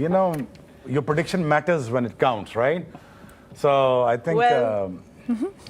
You know your prediction matters when it counts, right? So I think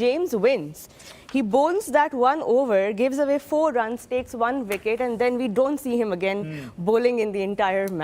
James wins. He bowls that 1 over, gives away 4 runs, takes 1 wicket, and then we don't see him again bowling in the entire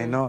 I know.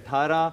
18.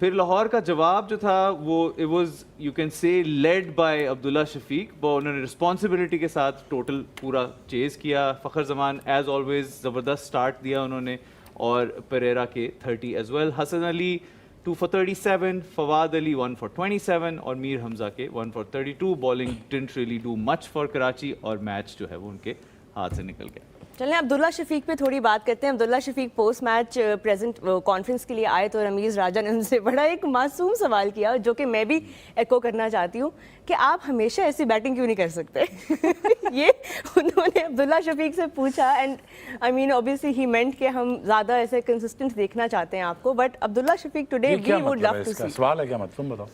پھر لاہور کا جواب جو تھا وہ it was you can say led by Abdullah Shafique, وہ انہوں نے responsibility کے ساتھ ٹوٹل پورا چیز کیا. فخر زمان ایز آلویز زبردست سٹارٹ دیا انہوں نے، اور پریرا کے 30 as well. Hasan Ali 2 for 37, Fawad Ali 1 for 27 اور میر حمزہ کے 1 for 32. Bowling didn't really do much for Karachi اور میچ جو ہے وہ ان کے ہاتھ سے نکل گیا. چلیں عبداللہ شفیق پہ تھوڑی بات کرتے ہیں. عبداللہ شفیق پوسٹ میچ پریزنٹ کانفرنس کے لیے آئے تو رمیز راجہ نے ان سے بڑا ایک معصوم سوال کیا جو کہ میں بھی ایکو کرنا چاہتی ہوں کہ آپ ہمیشہ ایسی بیٹنگ کیوں نہیں کر سکتے. یہ انہوں نے عبداللہ شفیق سے پوچھا and I mean obviously he meant کہ ہم زیادہ ایسے کنسسٹنٹ دیکھنا چاہتے ہیں آپ کو. But Abdullah Shafique today we would love to see. سوال ہے کیا مطلب تم بتاؤ.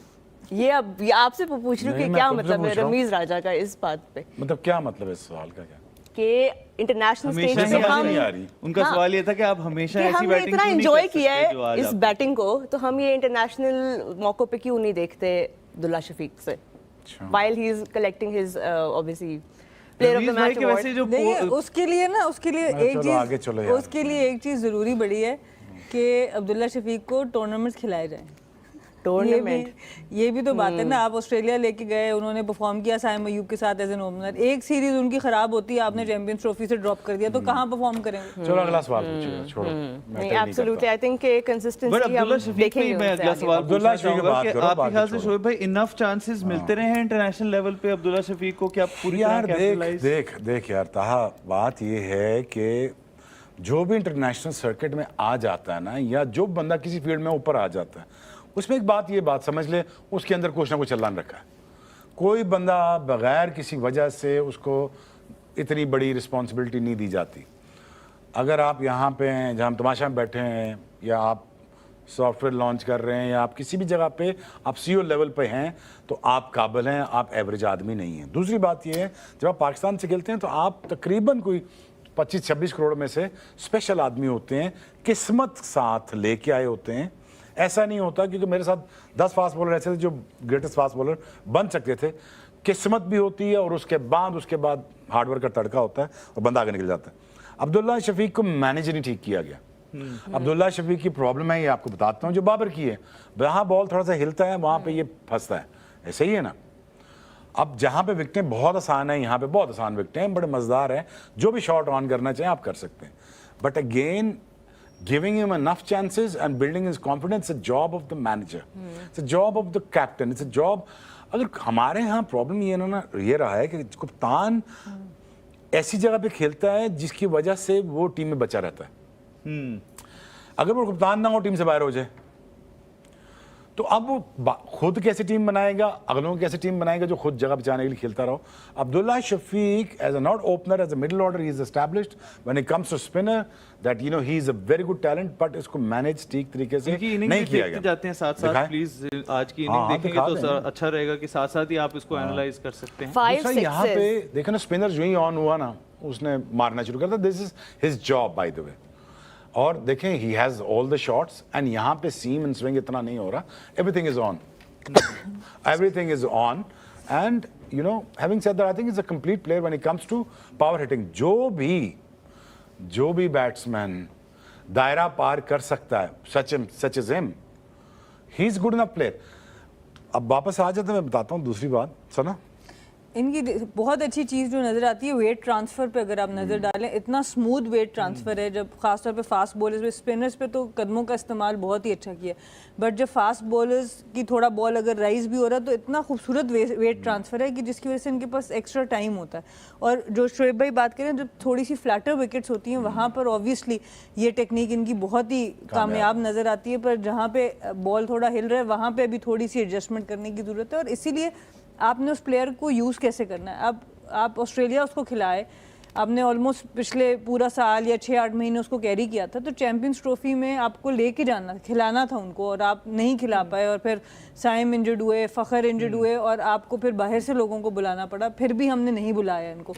یہ اب آپ سے پوچھ رہی ہوں کہ کیا مطلب ہے رمیز راجہ کا اس بات پہ. مطلب کیا مطلب ہے اس سوال کا کیا کہ انٹرنیشنل اسٹیج پہ ہم ان کا سوال یہ تھا کہ آپ ہمیشہ ایسی بیٹنگ اتنا انجوائے کیا ہے اس بیٹنگ کو تو ہم یہ انٹرنیشنل موقع پہ کیوں نہیں دیکھتے عبداللہ شفیق سے while he is collecting his obviously player of the match award. اس کے لیے نا اس کے لیے ایک چیز ضروری بڑی ہے کہ عبداللہ شفیق کو ٹورنامنٹس کھلائے جائیں. یہ بھی تو بات ہے نا. آپ آسٹریلیا لے کے گئے, انہوں نے پرفارم کیا سائم ایوب کے ساتھ ایز این اوپنر. ایک سیریز ان کی خراب ہوتی ہے, آپ نے چیمپئنز ٹرافی سے ڈراپ کر دیا تو کہاں پرفارم کریں گے. چلو اگلا سوال پوچھو. چھوڑو نہیں ایبسولوٹلی آئی تھنک کہ کنسسٹنسی ہم دیکھیں گے. میں اگلا سوال پوچھنا چاہوں گا کہ آپ کے خیال سے شعیب بھائی انف چانسز ملتے رہے ہیں انٹرنیشنل لیول پہ عبداللہ شفیق کو کہ آپ پوری طرح کیپٹلائز. دیکھ یار تہا بات یہ ہے کہ جو بھی انٹرنیشنل سرکٹ میں آ جاتا ہے نا, یا جو بندہ کسی فیلڈ میں اوپر آ جاتا ہے, اس میں ایک بات یہ بات سمجھ لے اس کے اندر کچھ نہ کچھ چلان رکھا ہے. کوئی بندہ بغیر کسی وجہ سے اس کو اتنی بڑی رسپانسبلٹی نہیں دی جاتی. اگر آپ یہاں پہ ہیں جہاں ہم تماشا میں بیٹھے ہیں, یا آپ سافٹ ویئر لانچ کر رہے ہیں, یا آپ کسی بھی جگہ پہ آپ سی او لیول پہ ہیں, تو آپ قابل ہیں, آپ ایوریج آدمی نہیں ہیں. دوسری بات یہ ہے جب آپ پاکستان سے کھیلتے ہیں تو آپ تقریباً کوئی 25-26 کروڑ میں سے اسپیشل آدمی ہوتے ہیں, قسمت ساتھ لے کے آئے ہوتے ہیں. ایسا نہیں ہوتا کیونکہ میرے ساتھ 10 فاسٹ بولر ایسے تھے جو گریٹسٹ فاسٹ بولر بن سکتے تھے. قسمت بھی ہوتی ہے اور اس کے بعد ہارڈ ورک کا تڑکا ہوتا ہے اور بندہ آگے نکل جاتا ہے. عبداللہ شفیق کو مینیج نہیں ٹھیک کیا گیا. عبداللہ شفیق کی پرابلم ہے, یہ آپ کو بتاتا ہوں, جو بابر کی ہے. جہاں بال تھوڑا سا ہلتا ہے وہاں پہ یہ پھنستا ہے. ایسے ہی ہے نا. اب جہاں پہ وکٹیں بہت آسان ہیں, یہاں پہ بہت آسان وکٹیں ہیں, بڑے مزدار ہیں, جو بھی شاٹ آن کرنا چاہیں آپ کر سکتے ہیں. But again giving him enough chances and building his confidence is a job of the manager. It's a job of the captain. It's a job. اگر ہمارے ہاں پرابلم یہ رہا ہے کہ کپتان ایسی جگہ پہ کھیلتا ہے جس کی وجہ سے وہ ٹیم میں بچا رہتا ہے. اگر وہ کپتان نہ ہو ٹیم سے باہر ہو جائے تو اب وہ خود کیسے ٹیم بنائے گا, اگلوں کو کیسے ٹیم بنائے گا جو خود جگہ بچانے کے لیے کھیلتا رہو. Abdullah Shafique as a not opener, as a middle order he is established. When it comes to spinner that you know he is a very good talent, but اس کو مینیج ٹھیک طریقے سے نہیں کیا گیا. جاتے ہیں ساتھ ساتھ پلیز آج کی اننگ دیکھیں گے تو اچھا رہے گا کہ ساتھ ساتھ ہی آپ اس کو اینالائز کر سکتے ہیں. یہاں پہ دیکھو نا اسپنر جو ہی آن ہوا نا اس نے مارنا شروع کر دیا. This is his job by the way. اور دیکھیں he has all the shots and یہاں پہ سیم اینڈ سوئنگ اتنا نہیں ہو رہا. Everything is on, everything is on. And you know having said that I think is a complete player when it comes to power hitting. جو بھی batsman دائرہ پار کر سکتا ہے سچ از ہم, ہی از گڈ انف پلیئر. اب واپس آ جاتا ہے, میں بتاتا ہوں دوسری بات. سنا ان کی بہت اچھی چیز جو نظر آتی ہے ویٹ ٹرانسفر پہ اگر آپ نظر ڈالیں, اتنا اسموتھ ویٹ ٹرانسفر ہے. جب خاص طور پہ فاسٹ بولرز پہ, اسپنرز پہ تو قدموں کا استعمال بہت ہی اچھا کیا, بٹ جب فاسٹ بولرز کی تھوڑا بال اگر رائز بھی ہو رہا ہے تو اتنا خوبصورت ویٹ ٹرانسفر ہے کہ جس کی وجہ سے ان کے پاس ایکسٹرا ٹائم ہوتا ہے. اور جو شعیب بھائی بات کریں جب تھوڑی سی فلیٹر وکٹس ہوتی ہیں وہاں پر اوبویسلی یہ ٹیکنیک ان کی بہت ہی کامیاب نظر آتی ہے, پر جہاں پہ بال تھوڑا ہل رہا ہے وہاں پہ بھی تھوڑی سی ایڈجسٹمنٹ کرنے کی ضرورت ہے. اور اسی لیے آپ نے اس پلیئر کو یوز کیسے کرنا ہے. اب آپ آسٹریلیا اس کو کھلائے, آپ نے آلموسٹ پچھلے پورا سال یا 6-8 مہینے اس کو کیری کیا تھا, تو چیمپئنز ٹرافی میں آپ کو لے کے جانا کھلانا تھا ان کو, اور آپ نہیں کھلا پائے. اور پھر سائم انجرڈ ہوئے, فخر انجرڈ ہوئے, اور آپ کو پھر باہر سے لوگوں کو بلانا پڑا, پھر بھی ہم نے نہیں بلایا ان کو.